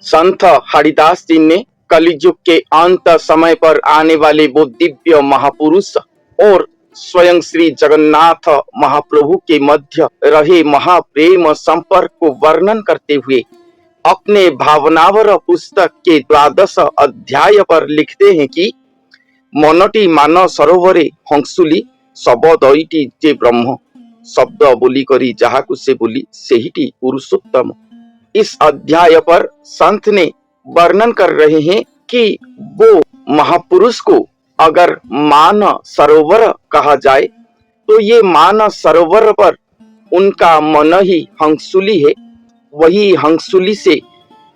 संत हरिदास जी ने कलियुग के अंत समय पर आने वाले वो दिव्य महापुरुष और स्वयं श्री जगन्नाथ महाप्रभु के मध्य रहे महाप्रेम संपर्क को वर्णन करते हुए अपने भावनावर पुस्तक के 12 अध्याय पर लिखते हैं कि मनटी मान सरोवरे हंसुली शबदईटी जे ब्रह्म शब्द बोली करी जहाकु से बोली सेहिटी पुरुषोत्तम। इस अध्याय पर संत ने वर्णन कर रहे हैं कि वो महापुरुष को अगर मान सरोवर कहा जाए तो ये मान सरोवर पर उनका मन ही हंसुली है। वही हंसुली से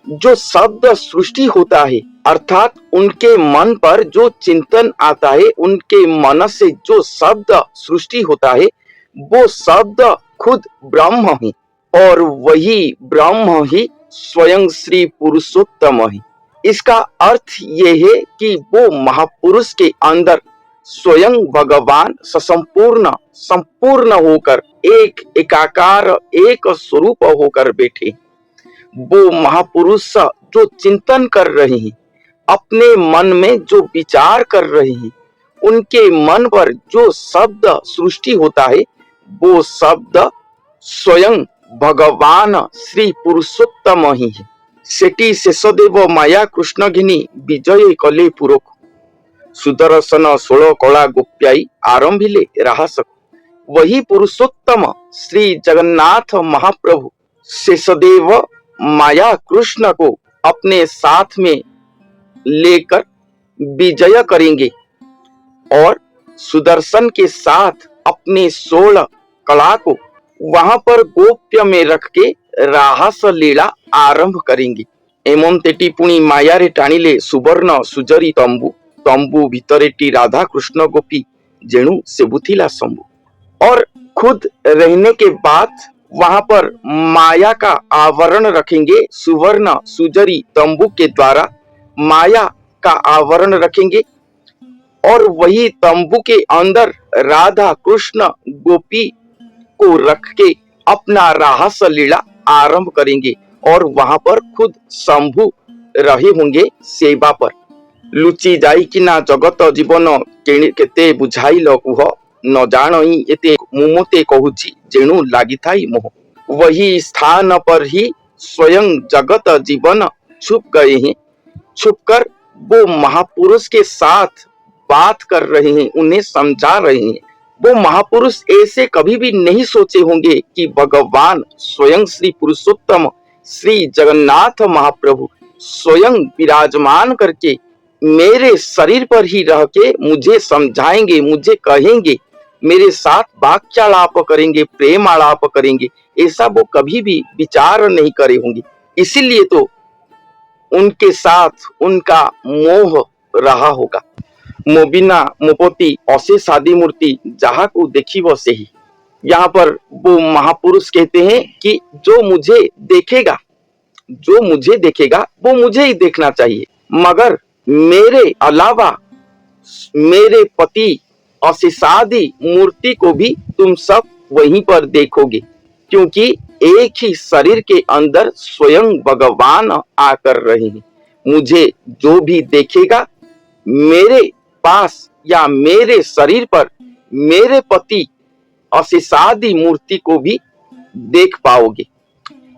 जो शब्द सृष्टि होता है, अर्थात उनके मन पर जो चिंतन आता है, उनके मन से जो शब्द सृष्टि होता है, वो शब्द खुद ब्रह्म है और वही ब्रह्म ही स्वयं श्री पुरुषोत्तम है। इसका अर्थ ये है कि वो महापुरुष के अंदर स्वयं भगवान ससंपूर्ण संपूर्ण होकर एक एकाकार एक स्वरूप होकर बैठे। वो महापुरुष जो चिंतन कर रहे हैं, अपने मन में जो विचार कर रहे हैं, उनके मन पर जो शब्द सृष्टि होता है, वो शब्द स्वयं भगवान श्री पुरुषोत्तम ही है। सेटी शेषदेव माया कृष्ण घिनी विजय कले पुरक सुदर्शन 16 कला गोप्याई आरंभिले राहसक। वही पुरुषोत्तम श्री जगन्नाथ महाप्रभु शेषदेव माया कृष्ण को अपने साथ में लेकर विजय करेंगे और सुदर्शन के साथ अपने 16 कला को वहां पर गोप्य में रख के राहस लीला आरंभ करेंगे। एमं तेटी पुणी मायारे टाणिले सुवर्ण सुजरी तंबू तंबू भितरेटी राधा कृष्ण गोपी जेणु सेबुथिला शंभु। और खुद रहने के बाद वहां पर माया का आवरण रखेंगे, सुवर्ण सुजरी तंबू के द्वारा माया का आवरण रखेंगे और वही तंबू के अंदर राधा कृष्ण गोपी को रख के अपना राहस लीला आरंभ करेंगे और वहां पर खुद शंभु रहे होंगे सेवा पर। लुचि जाई कि ना जगत जीवन केते बुझाइल कुह न जानई एते मुमते कहूची जेणु लागिथाई मोह। वही स्थान पर ही स्वयं जगत जीवन छुप गए हैं। छुपकर वो महापुरुष के साथ बात कर रहे हैं, उन्हें समझा रहे हैं। वो महापुरुष ऐसे कभी भी नहीं सोचे होंगे कि भगवान स्वयं श्री पुरुषोत्तम श्री जगन्नाथ महाप्रभु स्वयं विराजमान करके मेरे शरीर पर ही रह के मुझे समझाएंगे, मुझे कहेंगे, मेरे साथ वाक्यालाप करेंगे, प्रेम आलाप करेंगे। ऐसा वो कभी भी विचार नहीं करे होंगे। इसीलिए तो उनके साथ उनका मोह रहा होगा। मोबिना मोपति अशेष आदि मूर्ति जहा को देखिब से ही। यहाँ पर वो महापुरुष कहते हैं कि जो मुझे देखेगा वो मुझे ही देखना चाहिए, मगर मेरे अलावा मेरे पति अशेषादि मूर्ति को भी तुम सब वहीं पर देखोगे, क्योंकि एक ही शरीर के अंदर स्वयं भगवान आकर रहे हैं। मुझे जो भी देखेगा मेरे पास या मेरे शरीर पर मेरे पति अशेषादि मूर्ति को भी देख पाओगे।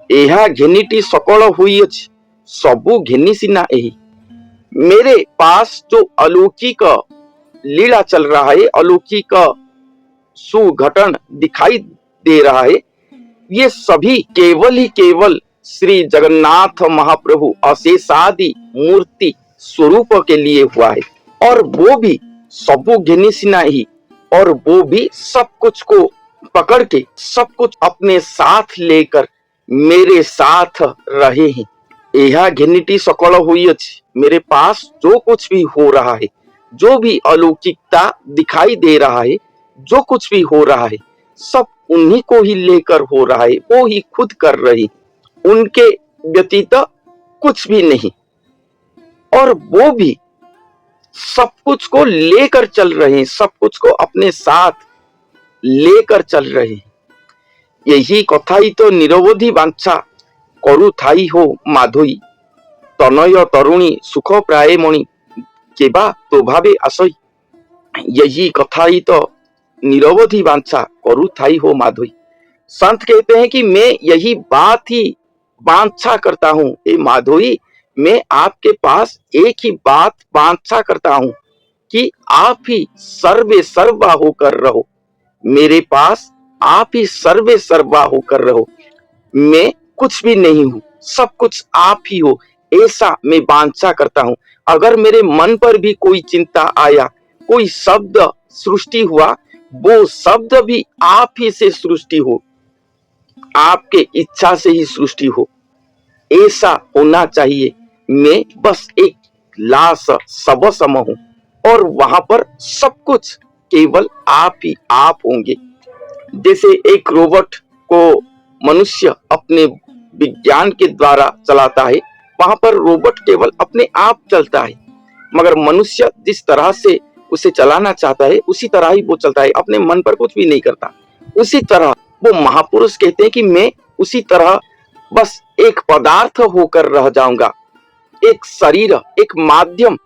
यह घिनिटी सकल हुई अछि सबु घिनी सिना एही। मेरे पास जो अलौकिक लीला चल रहा है, अलौकिक सुघटन दिखाई दे रहा है, ये सभी केवल ही केवल श्री जगन्नाथ महाप्रभु अशेषादि मूर्ति स्वरूप के लिए हुआ है। और वो भी सबु घिनी सिना ही, और वो भी सब कुछ को पकड़ के सब कुछ अपने साथ लेकर मेरे साथ रहे हैं। यह घिनिटी सकल हुई अछि। मेरे पास जो कुछ भी हो रहा है, जो भी अलौकिकता दिखाई दे रहा है, जो कुछ भी हो रहा है, सब उन्हीं को ही लेकर हो रहा है। वो ही खुद कर रहे, उनके व्यतीत कुछ भी नहीं। और वो भी सब कुछ को लेकर चल रहे हैं, सब कुछ को अपने साथ लेकर चल रहे हैं। यही कथा ही तो निरवधि बांछा करु थाई हो माधोई। तनय तरुणी सुख प्राय मणि केबा तो भावे आशय। यही कथा ही तो निरवधि वांछा करु थाई हो माधोई। संत कहते हैं कि मैं यही बात ही वांछा करता हूँ, ए माधोई, मैं आपके पास एक ही बात वांछा करता हूँ कि आप ही सर्वे सर्वा होकर रहो, मेरे पास आप ही सर्वे सर्वा होकर रहो। मैं कुछ भी नहीं हूँ, सब कुछ आप ही हो, ऐसा मैं वांछा करता हूँ। अगर मेरे मन पर भी कोई चिंता आया, कोई शब्द सृष्टि हुआ, वो शब्द भी आप ही से सृष्टि हो, आपके इच्छा से ही सृष्टि हो, ऐसा होना चाहिए। मैं बस एक लाश सब सम हूं और वहां पर सब कुछ केवल आप ही आप होंगे। जैसे एक रोबोट को मनुष्य अपने विज्ञान के द्वारा चलाता है, वहां पर रोबोट केवल अपने आप चलता है, मगर मनुष्य जिस तरह से उसे चलाना चाहता है उसी तरह ही वो चलता है, अपने मन पर कुछ भी नहीं करता। उसी तरह वो महापुरुष कहते हैं कि मैं उसी तरह बस एक पदार्थ होकर रह जाऊंगा, एक शरीर, एक माध्यम,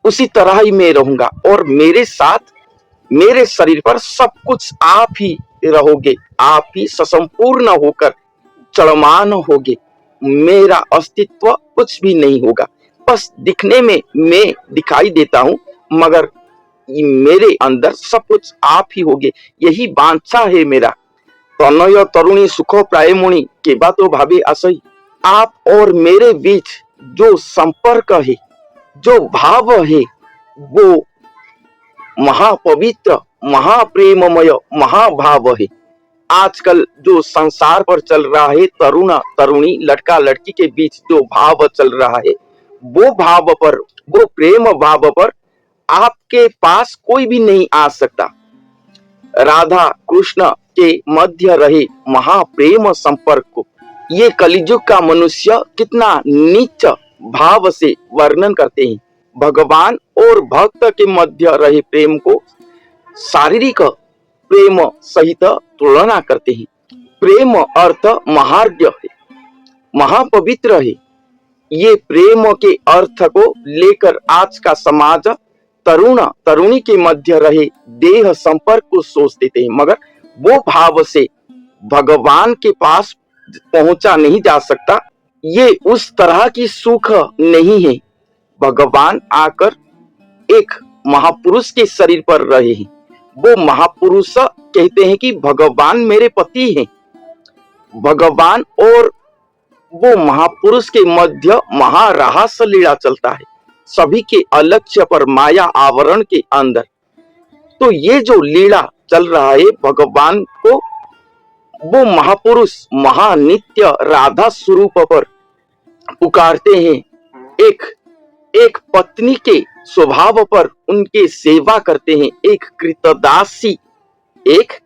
उसी तरह ही मैं रहूंगा और मेरे साथ मेरे शरीर पर सब कुछ आप ही रहोगे, आप ही ससंपूर्ण होकर चलमान होगे, मेरा अस्तित्व कुछ भी नहीं होगा। बस दिखने में मैं दिखाई देता हूं, मगर मेरे अंदर सब कुछ आप ही होगे, यही वांछा है मेरा। तनय तरुणी सुख प्राय मुनि केबा तो भावे आशय। आप और मेरे बीच जो संपर्क है, जो भाव है, वो महापवित्र, महाप्रेममय, महाभाव है। आजकल जो संसार पर चल रहा है, तरुण तरुणी, लड़का लड़की के बीच जो भाव चल रहा है, वो भाव पर, वो प्रेम भाव पर आपके पास कोई भी नहीं आ सकता। राधा कृष्ण के मध्य रहे महाप्रेम संपर्क को ये कलिजुग का मनुष्य कितना नीच भाव से वर्णन करते हैं। भगवान और भक्त के मध्य रहे प्रेम को शारीरिक प्रेम सहित तुलना करते हैं। प्रेम अर्थ महार्घ्य है, महापवित्र है। ये प्रेम के अर्थ को लेकर आज का समाज तरुण तरुणी के मध्य रहे देह संपर्क को सोच देते हैं, मगर वो भाव से भगवान के पास पहुंचा नहीं जा सकता। ये उस तरह की सुख नहीं है। भगवान आकर एक महापुरुष के शरीर पर रहे हैं, वो महापुरुष कहते हैं कि भगवान मेरे पति हैं। भगवान और वो महापुरुष के मध्य महारहस्य लीला चलता है, सभी के अलक्ष्य पर माया आवरण के अंदर। तो ये जो लीला चल रहा है, भगवान को वो महापुरुष महानित्य राधा स्वरूप पर पुकारते हैं। एक पत्नी के स्वभाव पर उनके सेवा करते हैं, एक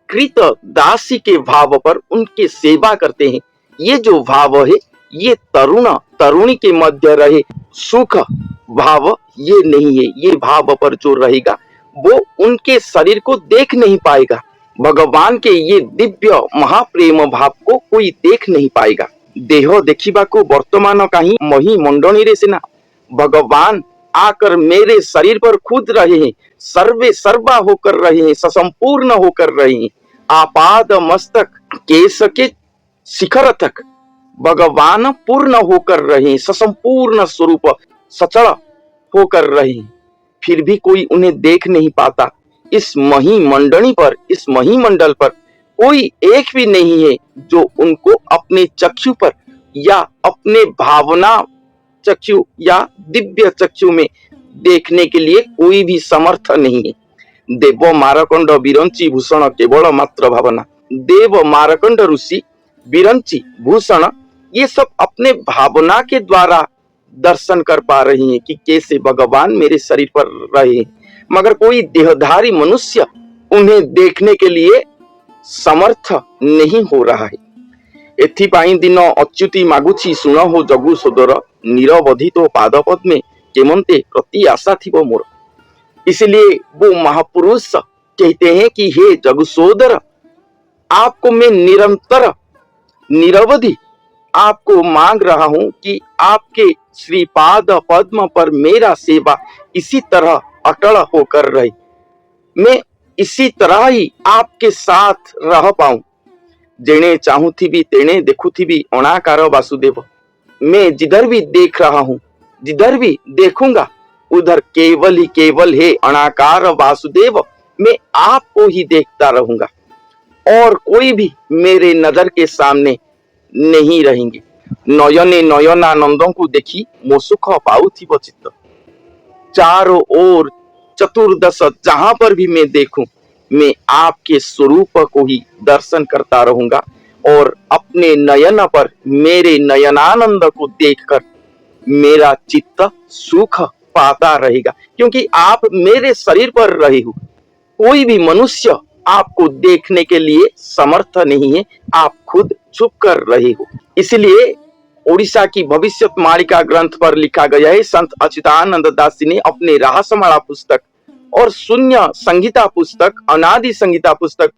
कृतदासी के भाव पर उनके सेवा करते हैं। ये जो भाव है, ये तरुण तरुणी के मध्य रहे सुख भाव ये नहीं है। ये भाव पर जो रहेगा वो उनके शरीर को देख नहीं पाएगा। भगवान के ये दिव्य महाप्रेम भाव को कोई देख नहीं पाएगा। देह देखिबा को वर्तमान कहीं मही मंडनी रे सिना भगवान आकर मेरे शरीर पर खुद रहे हैं, सर्वे सर्वा होकर रहे हैं, ससंपूर्ण होकर रहे हैं। आपाद मस्तक केश के शिखर तक भगवान पूर्ण होकर रहे हैं, ससंपूर्ण स्वरूप सचल होकर रहे हैं, फिर भी कोई उन्हें देख नहीं पाता। इस मही मंडनी पर, इस मही मंडल पर कोई एक भी नहीं है जो उनको अपने चक्षु पर या अपने भावना चक्षु या दिव्य चक्षु में देखने के लिए कोई भी समर्थ नहीं है। देव मारकंड बिरंची भूषण केवल मात्र भावना। देव मारकंड ऋषि बिरंची भूषण ये सब अपने भावना के द्वारा दर्शन कर पा रही हैं कि कैसे भगवान मेरे शरीर पर रहे हैं, मगर कोई देहधारी मनुष्य उन्हें देखने के लिए समर्थ नहीं हो रहा है। एथिपाई दिन अच्युति मागुछि सुन हो जगु सोदर निरवधि तो पाद पद्मे केमंते प्रति आशा थी मोर। इसलिए वो महापुरुष कहते हैं कि हे जगु सोदर, आपको मैं निरंतर निरवधि आपको मांग रहा हूं कि आपके श्रीपाद पद्म पर मेरा सेवा इसी तरह अटल होकर रहे, मैं इसी तरह ही आपके साथ रह पाऊं। जेणे चाहूथिबी तेणे देखुथिबी अनाकार वासुदेव। मैं जिधर भी देख रहा हूं, जिधर भी देखूंगा, उधर केवल है अनाकार वासुदेव। मैं आपको ही देखता रहूंगा और कोई भी मेरे नजर के सामने नहीं रहेंगे। नयने नयनानंदों को देखी मो सुख पाउथिब चित्त। चारों ओर चतुर्दश जहां पर भी मैं देखूं, मैं आपके स्वरूप को ही दर्शन करता रहूंगा और अपने नयन पर मेरे नयनानंद को देखकर मेरा चित्त सुख पाता रहेगा, क्योंकि आप मेरे शरीर पर रहे हो। कोई भी मनुष्य आपको देखने के लिए समर्थ नहीं है, आप खुद छुप कर रहे हो। इसलिए ओडिशा की भविष्यत मालिका ग्रंथ पर लिखा गया है, संत अच्युतानंद दास जी ने अपने रहस्यमाला पुस्तक और शून्य संहिता पुस्तक, अनादि संहिता पुस्तक,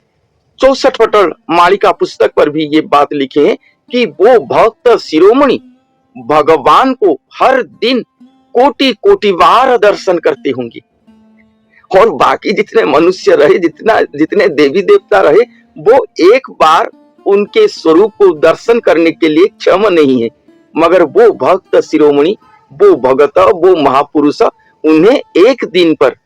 64 पटल मालिका पुस्तक पर भी ये बात लिखे हैं कि वो भक्त शिरोमणि भगवान को हर दिन कोटि कोटि बार दर्शन करते होंगे और बाकी जितने मनुष्य रहे, जितने देवी देवता रहे, वो एक बार उनके स्वरूप को दर्शन करने के लिए क्षम नहीं है। मगर वो भक्त शिरोमणि, वो भगत, वो महापुरुष उन्हें एक दिन पर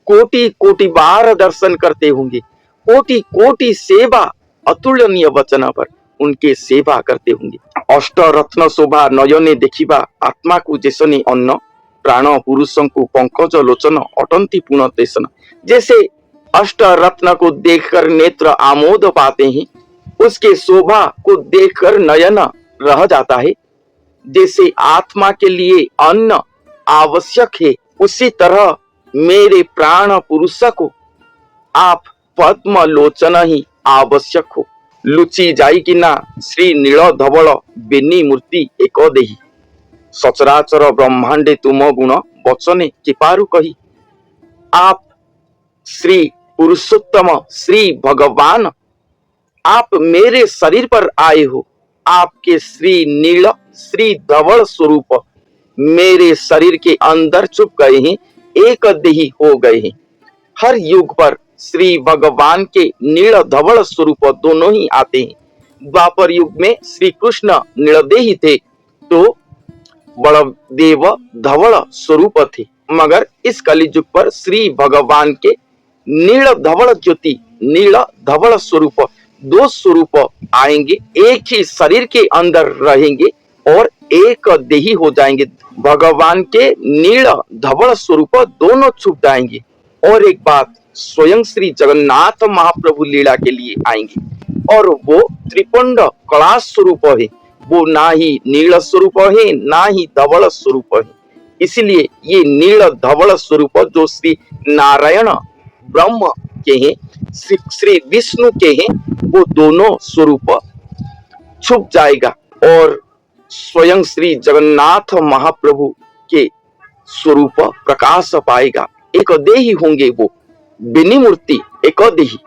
कोटि कोटि बार दर्शन करते होंगे, कोटि कोटि सेवा, अतुलनीय वचन पर उनके सेवा करते होंगे। अष्ट रत्न शोभा नयने देखिबा आत्मा को जेसनी अन्न, प्राण पुरुषों को पंकज लोचन अटंती पुनः तेसन। जैसे अष्ट रत्न को देखकर नेत्र आमोद पाते हैं, उसके शोभा को देखकर नयन रह जाता है। जैसे आत्मा के लिए अन्न आवश्यक है, उसी तरह मेरे प्राण पुरुष को आप पद्म लोचन ही आवश्यक हो। लुचि जाई कि ना श्री नील धवल बेनी मूर्ति एक देही, सचराचर ब्रह्मांडे तुम गुण वचने किपारु कही। आप श्री पुरुषोत्तम श्री भगवान, आप मेरे शरीर पर आए हो। आपके श्री नील श्री धवल स्वरूप मेरे शरीर के अंदर छुप गए हैं, एक देही हो गए हैं। हर युग पर श्री भगवान के नील धवल स्वरूप दोनों ही आते हैं। द्वापर युग में श्री कृष्ण नीलदेही थे तो बलदेव धवल स्वरूप थे, मगर इस कलि युग पर श्री भगवान के नील धवल ज्योति, नील धवल स्वरूप, दो स्वरूप आएंगे, एक ही शरीर के अंदर रहेंगे और एक देही हो जाएंगे। भगवान के नील धवल स्वरूप दोनों छुप जाएंगे। और एक बात, स्वयं श्री जगन्नाथ महाप्रभु लीला के लिए आएंगे और वो त्रिपुंड कला स्वरूप है, वो ना ही नील स्वरूप है ना ही धवल स्वरूप है। इसलिए ये नील धवल स्वरूप जो श्री नारायण ब्रह्म के हैं, श्री विष्णु के हैं, वो दोनों स्वरूप छुप जाएगा और स्वयं श्री जगन्नाथ महाप्रभु के स्वरूप प्रकाश पाएगा। एक देही होंगे, वो बिनी मूर्ति एक देही,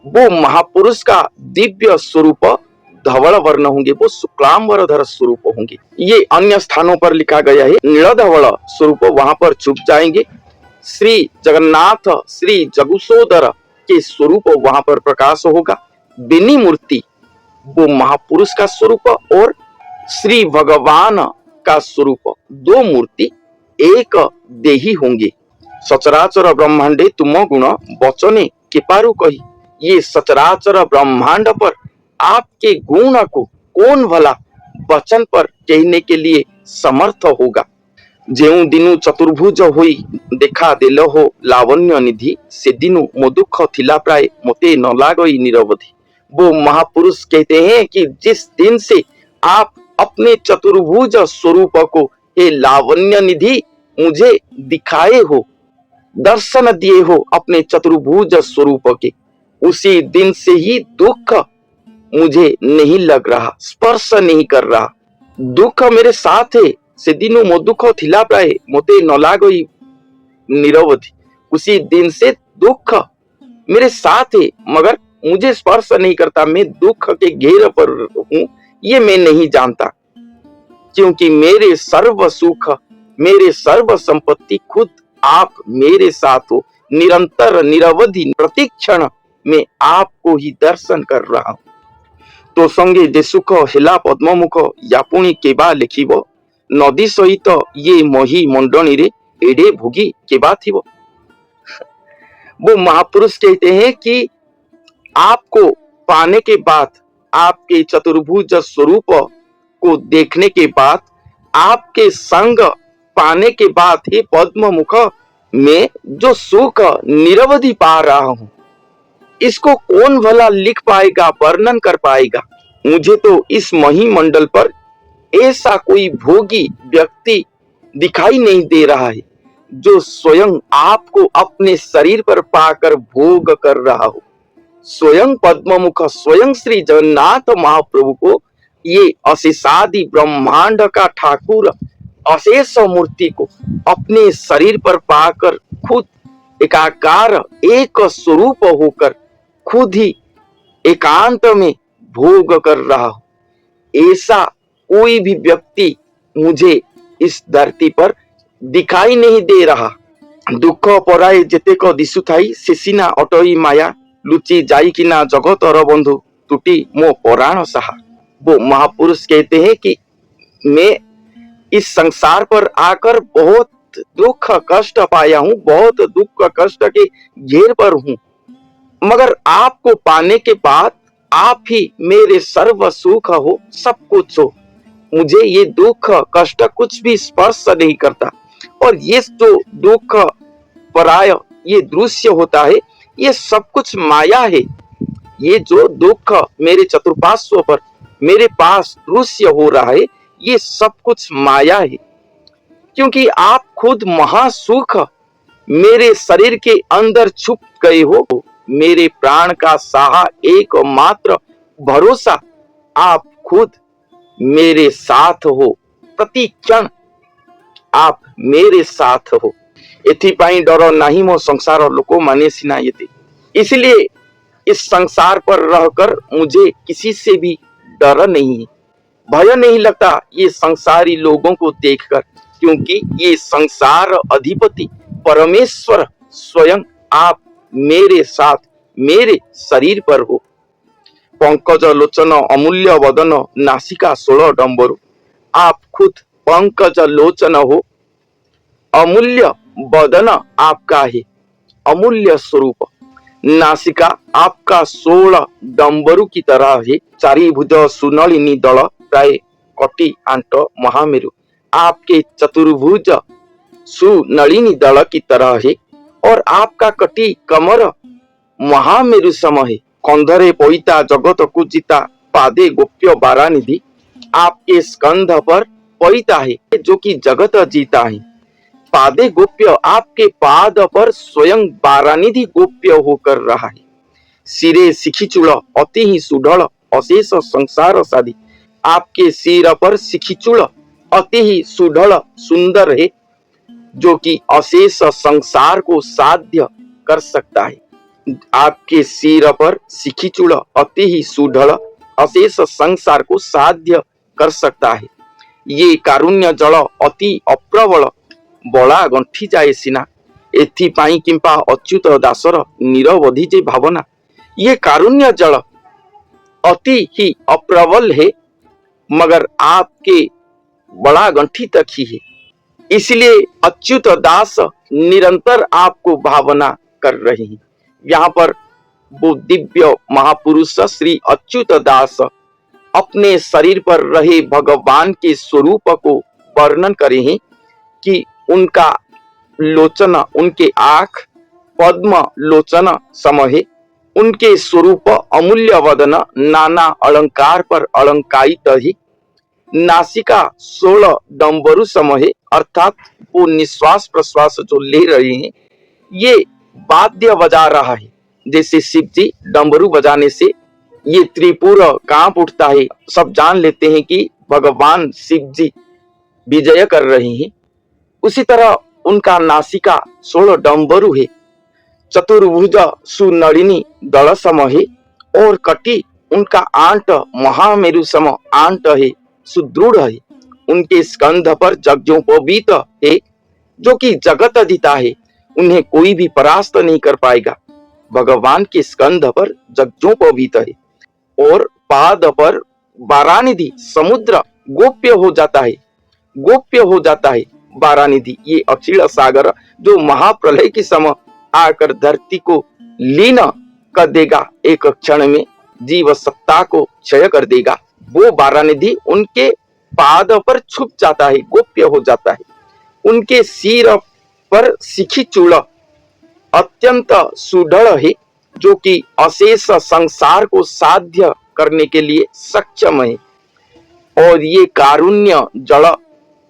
वो महापुरुष का दिव्य स्वरूप धवल वर्ण होंगे, वो शुक्लांबरधर स्वरूप होंगे। ये अन्य स्थानों पर लिखा गया है, नीलधवल स्वरूप वहां पर छुप जाएंगे। श्री जगन्नाथ श्री जगुसोदर के स्वरूप वहां पर प्रकाश होगा। बिनी मूर्ति वो महापुरुष का स्वरूप और श्री भगवान का स्वरूप, दो मूर्ति एक देही होंगे। सचराचर ब्रह्मांडे तुम गुण वचने किपारु कही। ये सचराचर ब्रह्मांड पर आपके गुण को कौन भला वचन पर कहने के लिए समर्थ होगा। जेउ दिनु चतुर्भुज होई देखा देल हो लावण्य निधि, से दिनु मो दुख थिला प्राय मोते न लागई निरवधि। वो महापुरुष कहते हैं कि जिस दिन से आप अपने चतुर्भुज स्वरूप को हे लावण्य निधि मुझे दिखाए हो, दर्शन दिए हो अपने चतुर्भुज स्वरूप के, उसी दिन से ही दुख मुझे नहीं लग रहा, स्पर्श नहीं कर रहा। दुख मेरे साथ है, से दिनों मो दुख थिला प्राय मोते न लागई निरवधि। उसी दिन से दुख मेरे साथ है मगर मुझे स्पर्श नहीं करता, मैं दुख के घेर पर हूँ, ये मैं नहीं जानता, क्योंकि मेरे सर्व सुख, मेरे सर्व संपत्ति खुद आप मेरे साथ हो। निरंतर निरवधि प्रतिक्षण में आपको ही दर्शन कर रहा हूं। तो संगे जे सुख हेला पद्ममुख यापुणी केबा लिखिब, नदी सहित ये मही मंडनी रे एडे भोगी केबा थिबो। वो महापुरुष कहते हैं कि आपको पाने के बाद, आपके चतुर्भुज स्वरूप को देखने के बाद, आपके संग पाने के बाद ही पद्म मुख में जो सुख निरवधि पा रहा हूं, इसको कौन भला लिख पाएगा, वर्णन कर पाएगा। मुझे तो इस महीमंडल पर ऐसा कोई भोगी व्यक्ति दिखाई नहीं दे रहा है जो स्वयं आपको अपने शरीर पर पाकर भोग कर रहा हो। स्वयं पद्ममुख, स्वयं श्री जगन्नाथ महाप्रभु को, ये अशेषादि ब्रह्मांड का ठाकुर अशेष मूर्ति को अपने शरीर पर पाकर खुद एकाकार एक स्वरूप होकर खुद ही एकांत में भोग कर रहा हो। ऐसा कोई भी व्यक्ति मुझे इस धरती पर दिखाई नहीं दे रहा। दुख पराए जेतेक दिशुथाई सेसिना अटई माया लुचि जाई किना जगतर बंधु टूटी मो पराण साहा। वो महापुरुष कहते हैं कि मैं इस संसार पर आकर बहुत दुख कष्ट पाया हूं, बहुत दुख कष्ट के घेर पर हूं, मगर आपको पाने के बाद आप ही मेरे सर्व सुख हो, सब कुछ हो। मुझे ये दुख कष्ट कुछ भी स्पर्श नहीं करता। और ये जो दुख पराय ये दृश्य होता है, ये सब कुछ माया है। ये जो दुख मेरे चतुर्पार्श्व पर मेरे पास दृश्य हो रहा है, ये सब कुछ माया है, क्योंकि आप खुद महासुख मेरे शरीर के अंदर छुप गए हो। मेरे प्राण का सहा एकमात्र भरोसा आप खुद मेरे साथ हो, प्रति क्षण आप मेरे साथ हो। एथिपाई डर नहीं मो संसार लोको माने सिना यते। इसलिए इस संसार पर रहकर मुझे किसी से भी डर नहीं है, भय नहीं लगता ये संसारी लोगों को देखकर, क्योंकि ये संसार अधिपति परमेश्वर स्वयं आप मेरे साथ मेरे शरीर पर हो। पंकज लोचन अमूल्य वदन नासिका 16 डंबरु, आप खुद पंकज लोचन हो, अमूल्य वदन आपका है, अमूल्य स्वरूप। नासिका आपका 16 डंबरु की तरह है। चारिभुज सुनलिनी दल प्राय कटी आंट महामेरु, आपके चतुर्भुज सुनलिनी दल की तरह है। और आपका कटी कमर महामेरु सम है। कंधरे पैता जगत को जीता, पादे गोप्य बारानिधि, आपके स्कंध पर पैता है जो कि जगत जीता है। पादे गोप्य, आपके पाद पर स्वयं बारानिधि गोप्य होकर रहा है। सिरे सिखिचूल अति ही सुढल अशेष संसार साधी, आपके सिर पर सिखिचूल अति ही सुढल सुंदर है, जो कि अशेष संसार को साध्य कर सकता है। आपके सिर पर सिखिचूल अति ही सुढल अशेष संसार को साध्य कर सकता है। ये कारुण्य जल अति अप्रबल, बड़ा गंठी जाए सिना, एथिपाई किंपा अच्युत दासर निरवधि जे भावना। ये कारुण्य जल अति ही अप्रबल है, मगर आपके बड़ा गंठी तक ही है। इसलिए अच्युत दास निरंतर आपको भावना कर रहे हैं। यहाँ पर वो दिव्य महापुरुष श्री अच्युत दास अपने शरीर पर रहे भगवान के स्वरूप को वर्णन करे हैं कि उनका लोचन, उनके आंख पद्म लोचन समय, उनके स्वरूप अमूल्य वदन नाना अलंकार पर अलंकारित है। नासिका 16 डंबरु समय, अर्थात वो निश्वास प्रश्वास जो ले रहे हैं, ये वाद्य बजा रहा है। जैसे शिव जी डंबरू बजाने से ये त्रिपुर कांप उठता है, सब जान लेते हैं कि भगवान शिव जी विजय कर रहे हैं। उसी तरह उनका नासिका 16 डंबरु है। चतुर्भुज सुनलिनी दल सम है और कटी उनका आंट महामेरु सम आंट है, सुदृढ़ है। उनके स्कंध पर जगजोपवीत है, जो कि जगत अधिता है, उन्हें कोई भी परास्त नहीं कर पाएगा। भगवान के स्कंध पर जगजोपवीत है और पाद पर वारानिधि समुद्र गोप्य हो जाता है, गोप्य हो जाता है। वारानिधि ये अक्षीण सागर जो महाप्रलय के समय आकर धरती को लीन कर देगा, एक क्षण में जीव सत्ता को क्षय कर देगा, वो वारानिधि उनके पाद पर छुप जाता है, गोप्य हो जाता है। उनके सिर पर सिखी चूड़ अत्यंत सुदृढ़ है, जो कि अशेष संसार को साध्य करने के लिए सक्षम है। और ये कारुण्य जल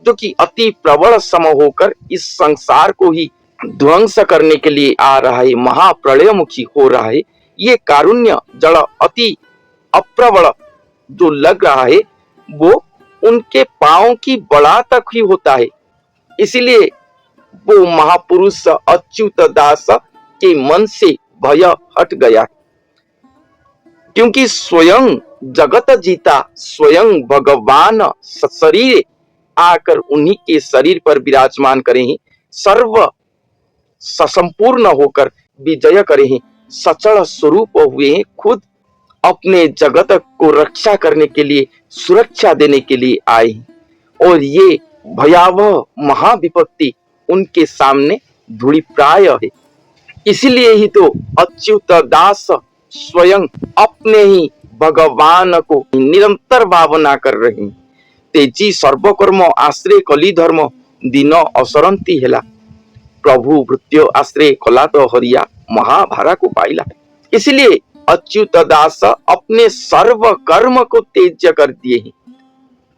जो कि अति प्रबल सम होकर इस संसार को ही ध्वंस करने के लिए आ रहा है, महाप्रलयमुखी हो रहा है। ये कारुण्य जल अति अप्रबल जो लग रहा है, वो उनके पांव की बड़ा तक ही होता है। इसलिए वो महापुरुष अच्युत दास के मन से भय हट गया, क्योंकि स्वयं जगत जीता, स्वयं भगवान शरीर आकर उन्हीं के शरीर पर विराजमान करे हैं, सर्व संपूर्ण होकर विजय करे हैं, सचल स्वरूप हुए हैं, खुद अपने जगत को रक्षा करने के लिए, सुरक्षा देने के लिए आए हैं। और ये भयावह महाविपत्ति उनके सामने धूलिप्राय है। इसलिए ही तो अच्युत दास स्वयं अपने ही भगवान को निरंतर भावना कर रहे हैं। तेजी सर्वकर्म आश्रय कली धर्म दिन असरंती हेला, प्रभु भृत्य आश्रय कला तो हरिया महाभारा को पाइला। इसलिए अच्युत दास अपने सर्व कर्म को त्याज्य कर दिए हैं,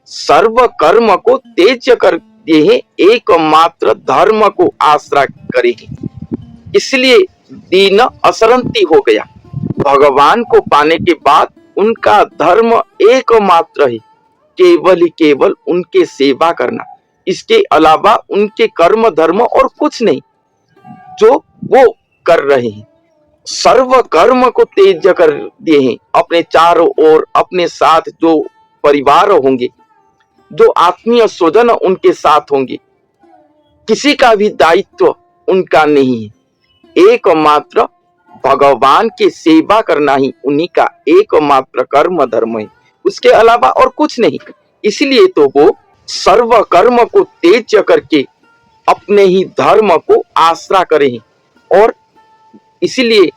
सर्व कर्म को त्याज्य कर दिए हैं, एकमात्र धर्म को आश्रय करे हैं। इसलिए दीन असरंती हो गया। भगवान को पाने के बाद उनका धर्म एकमात्र है, केवल ही केवल उनके सेवा करना, इसके अलावा उनके कर्म धर्म और कुछ नहीं जो वो कर रहे हैं। सर्व कर्म को त्याज्य कर दिए हैं। अपने चारों ओर अपने साथ जो परिवार होंगे, जो आत्मीय स्वजन उनके साथ होंगे, किसी का भी दायित्व उनका नहीं है। एकमात्र भगवान की सेवा करना ही उन्हीं का एकमात्र कर्म धर्म है, उसके अलावा और कुछ नहीं। इसलिए तो वो सर्व कर्म को त्याज्य करके अपने ही धर्म को आश्रय करे हैं और इसलिए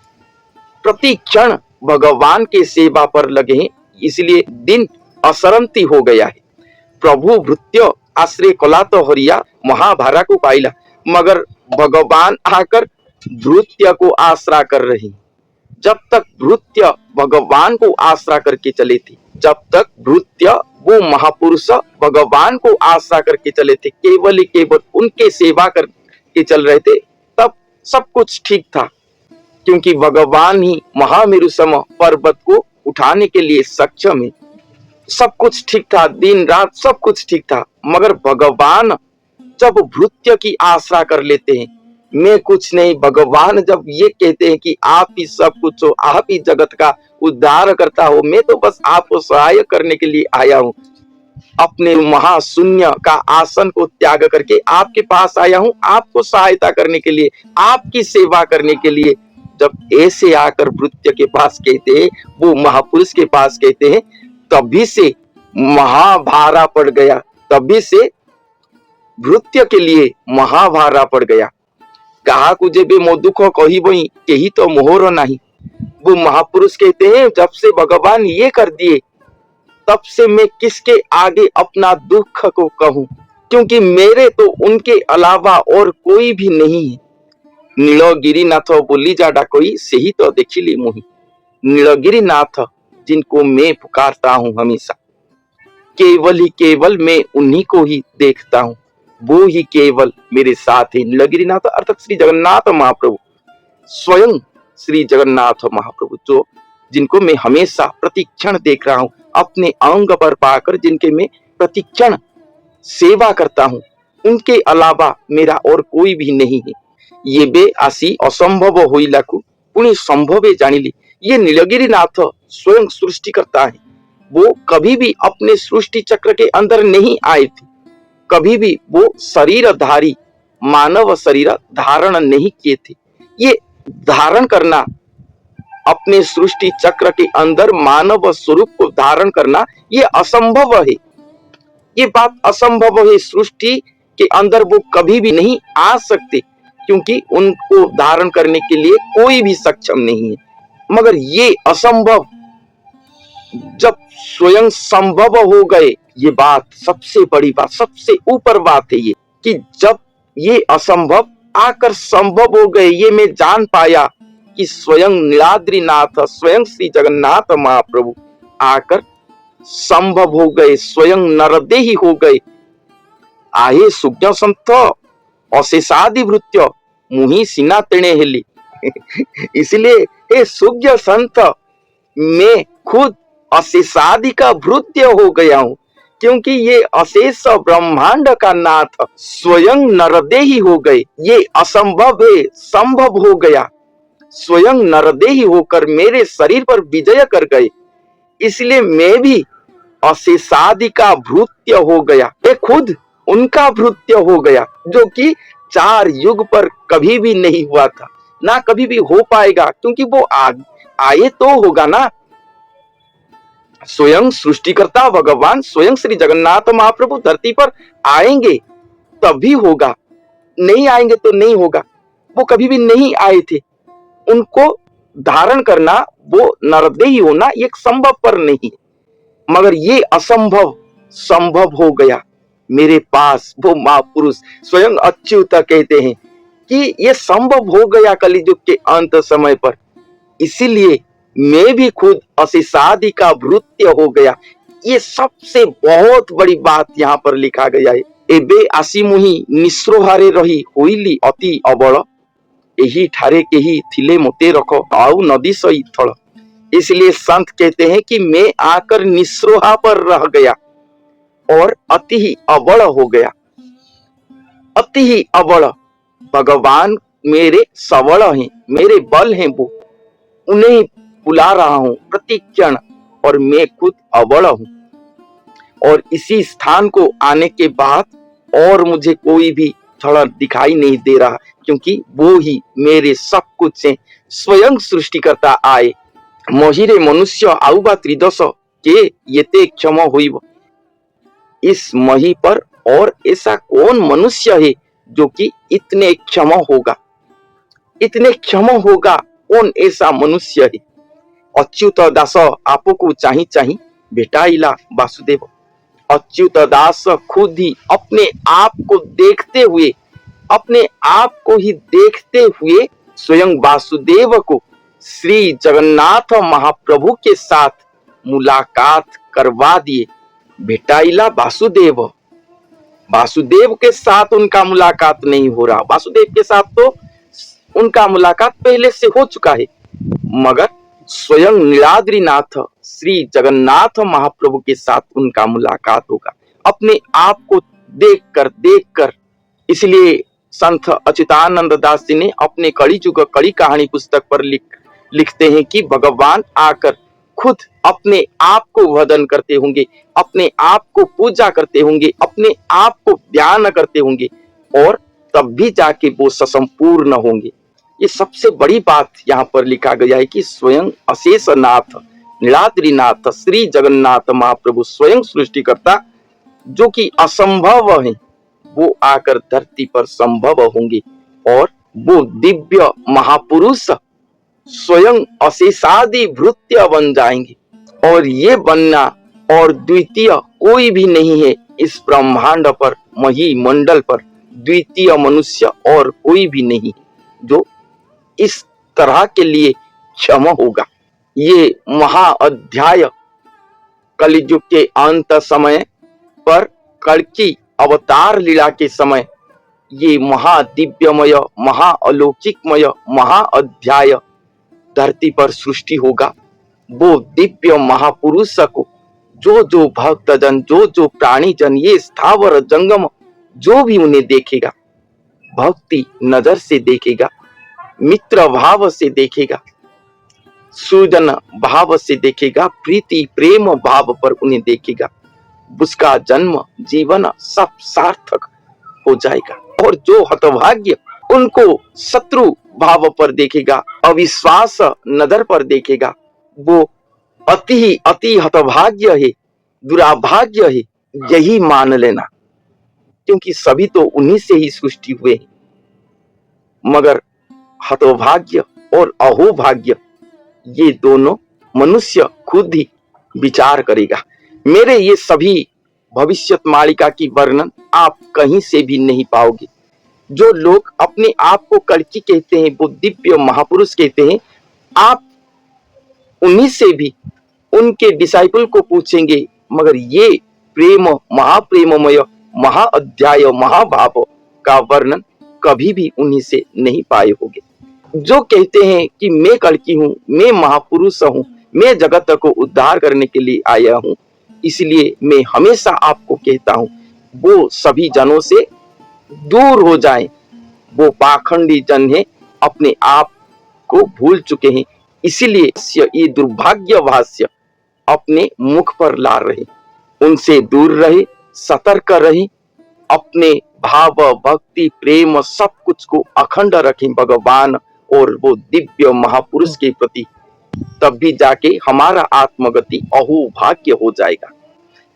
प्रति क्षण भगवान के सेवा पर लगे हैं। इसलिए दिन असरंती हो गया है। प्रभु भृत्य आश्रय कला तो हरिया महाभारा को पाइला, मगर भगवान आकर भृत्य को आश्रय कर रहे हैं। जब तक भृत्य भगवान को आश्रय करके चले थे, जब तक भृत्य वो महापुरुष भगवान को आश्रय करके चले थे, केवल ही केवल उनके सेवा करके चल रहे थे, तब सब कुछ ठीक था, क्योंकि भगवान ही महामेरु सम पर्वत को उठाने के लिए सक्षम है। सब कुछ ठीक था, दिन रात सब कुछ ठीक था। मगर भगवान जब भृत्य की आश्रय कर लेते हैं, मैं कुछ नहीं, भगवान जब ये कहते हैं कि आप ही सब कुछ हो, आप ही जगत का उद्धार करता हो, मैं तो बस आपको सहाय करने के लिए आया हूँ, अपने महाशून्य का आसन को त्याग करके आपके पास आया हूँ, आपको सहायता करने के लिए, आपकी सेवा करने के लिए। जब ऐसे आकर भृत्य के पास कहते हैं, वो महापुरुष के पास कहते हैं, तभी से महाभारा पड़ गया, तभी से भृत्य के लिए महाभारा पड़ गया। कहा कुछ बे मो दुख कही बई कही तो मोहर नहीं। वो महापुरुष कहते हैं, जब से भगवान ये कर दिए, तब से मैं किसके आगे अपना दुख को कहूं, क्योंकि मेरे तो उनके अलावा और कोई भी नहीं है। नीलगिरी नाथ बोली जा डाकोई से ही तो देखिली मोही। नीलगिरी नाथ जिनको मैं पुकारता हूं हमेशा, केवल ही केवल मैं उन्हीं को ही देखता हूं, वो ही केवल मेरे साथ है। नीलगिरीनाथ अर्थात श्री जगन्नाथ महाप्रभु, स्वयं श्री जगन्नाथ महाप्रभु, जो जिनको मैं हमेशा प्रतिक्षण देख रहा हूं, अपने अंग पर पाकर जिनके मैं प्रतिक्षण सेवा करता हूं, उनके अलावा मेरा और कोई भी नहीं है। ये बे आसी असंभव होइलाकु पुणी संभवे जानिली। ये नीलगिरीनाथ स्वयं सृष्टि करता है। वो कभी भी अपने सृष्टि चक्र के अंदर नहीं आए थे, कभी भी वो शरीरधारी मानव शरीर धारण नहीं किए थे। ये धारण करना, अपने सृष्टि चक्र के अंदर मानव स्वरूप को धारण करना, ये असंभव है। ये बात असंभव है। सृष्टि के अंदर वो कभी भी नहीं आ सकते, क्योंकि उनको धारण करने के लिए कोई भी सक्षम नहीं है। मगर ये असंभव जब स्वयं संभव हो गए, ये बात सबसे बड़ी बात, सबसे ऊपर बात है ये, कि जब ये असंभव आकर संभव हो गए, ये मैं जान पाया कि स्वयं नीलाद्रीनाथ, स्वयं श्री जगन्नाथ महाप्रभु आकर संभव हो गए, स्वयं नरदेही हो गए। आहे सुज्ञ संत अशेषादि भृत्य मुहि सीना तेणे हेली। इसलिए हे सुज्ञ संत, मैं खुद अशेषादि का भृत्य हो गया हूँ, क्योंकि ये अशेष ब्रह्मांड का नाथ स्वयं नरदेही हो गए। ये असंभव है, संभव हो गया। स्वयं नरदेही होकर मेरे शरीर पर विजय कर गए, इसलिए मैं भी अशेषादि का भृत्य हो गया। ये खुद उनका भृत्य हो गया, जो कि 4 युग पर कभी भी नहीं हुआ था, ना कभी भी हो पाएगा, क्योंकि वो आए तो होगा ना। स्वयं सृष्टिकर्ता भगवान स्वयं श्री जगन्नाथ महाप्रभु धरती पर आएंगे तभी होगा, नहीं आएंगे तो नहीं होगा। वो कभी भी नहीं आए थे, उनको धारण करना, वो नरदेही होना, ये संभव पर नहीं, मगर ये असंभव संभव हो गया मेरे पास। वो महापुरुष स्वयं अच्युत कहते हैं कि ये संभव हो गया कलियुग के अंत समय पर, इसीलिए मैं भी खुद अशेषादि का भृत्य हो गया। ये सबसे बहुत बड़ी बात यहाँ पर लिखा गया है। एबे आसी मुहि निस्रोहारे रही होइली अति अबल, यही ठारे के ही थिले मोते रखो आउ नदी सही थल। इसलिए संत कहते हैं कि मैं आकर निस्रोहा पर रह गया और अति ही अबल हो गया। अति ही अबल, भगवान मेरे सबल हैं, मेरे बल हैं, वो उन्हें बुला रहा हूं प्रतिक्षण, और मैं खुद अबल हूं। और इसी स्थान को आने के बाद और मुझे कोई भी थोड़ा दिखाई नहीं दे रहा, क्योंकि वो ही मेरे सब कुछ हैं। स्वयं सृष्टिकर्ता आए। महिरे मनुष्य आउबा त्रिदश के येते क्षम हुई। इस मही पर और ऐसा कौन मनुष्य है जो कि इतने क्षम होगा, इतने क्षम होगा? कौन ऐसा मनुष्य है? अच्युत दास आपको चाही चाही भेटाइला वासुदेव। अच्युत दास खुद ही अपने आप को देखते हुए, अपने आप को ही देखते हुए स्वयं वासुदेव को श्री जगन्नाथ महाप्रभु के साथ मुलाकात करवा दिए। भेटाइला वासुदेव, वासुदेव के साथ उनका मुलाकात नहीं हो रहा, वासुदेव के साथ तो उनका मुलाकात पहले से हो चुका है, मगर स्वयं नीलाद्रीनाथ श्री जगन्नाथ महाप्रभु के साथ उनका मुलाकात होगा, अपने आप को देखकर। इसलिए संत अच्युतानंद दास जी ने अपने कड़ी जुग कड़ी कहानी पुस्तक पर लिखते हैं कि भगवान आकर खुद अपने आप को वदन करते होंगे, अपने आप को पूजा करते होंगे, अपने आप को ध्यान करते होंगे, और तब भी जाके वो संपूर्ण होंगे। ये सबसे बड़ी बात यहाँ पर लिखा गया है कि स्वयं अशेषनाथ नीलाद्रीनाथ श्री जगन्नाथ महाप्रभु स्वयं सृष्टिकर्ता, जो कि असंभव है, वो आकर धरती पर संभव होंगे, और वो दिव्य महापुरुष स्वयं अशेषादि भृत्य बन जाएंगे। और ये बनना और द्वितीय कोई भी नहीं है इस ब्रह्मांड पर, मही मंडल पर द्वितीय मनुष्य और कोई भी नहीं जो इस तरह के लिए क्षम होगा। ये महाअध्याय कलियुग के अंत समय पर कल्कि अवतार लीला के समय ये महादिव्यमय, महाअलौकिकमय महाअध्याय धरती पर सृष्टि होगा। वो दिव्य महापुरुष को जो भक्तजन, जो प्राणी जन, ये स्थावर जंगम जो भी उन्हें देखेगा, भक्ति नजर से देखेगा, मित्र भाव से देखेगा, सूजन भाव से देखेगा, प्रीति प्रेम भाव पर उन्हें देखेगा, उसका जन्म जीवन सब सार्थक हो जाएगा। और जो हतभाग्य उनको शत्रु भाव पर देखेगा, अविश्वास नजर पर देखेगा, वो अति हतभाग्य है, दुराभाग्य है, यही मान लेना, क्योंकि सभी तो उन्हीं से ही सृष्टि हुए हैं। मगर हतभाग्य और अहोभाग्य ये दोनों मनुष्य खुद ही विचार करेगा। मेरे ये सभी भविष्यवाणी की वर्णन आप कहीं से भी नहीं पाओगे। जो लोग अपने आप को कल्कि कहते हैं, वो दिव्य महापुरुष कहते हैं, आप उन्हीं से भी उनके डिसाइपल को पूछेंगे, मगर ये प्रेम, महाप्रेममय, महाअध्याय, महाभाव का वर्णन कभी भी उन्हीं से नहीं पाए होंगे। जो कहते हैं कि मैं कल्कि हूं, मैं महापुरुष हूं, मैं जगत को उद्धार करने के लिए आया हूं, इसलिए मैं हमेशा आपको कहता हूं, वो सभी जनों से दूर हो जाएं। वो पाखंडी जन है, अपने आप को भूल चुके हैं, इसीलिए ये दुर्भाग्य भाष्य अपने मुख पर ला रहे। उनसे दूर रहे, सतर्क रहे, अपने भाव भक्ति प्रेम सब कुछ को अखंड रखें भगवान और वो दिव्य महापुरुष के प्रति, तब भी जाके हमारा आत्मगति अहोभाग्य हो जाएगा।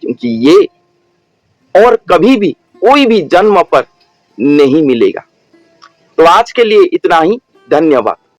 क्योंकि ये और कभी भी कोई भी जन्म पर नहीं मिलेगा। तो आज के लिए इतना ही, धन्यवाद।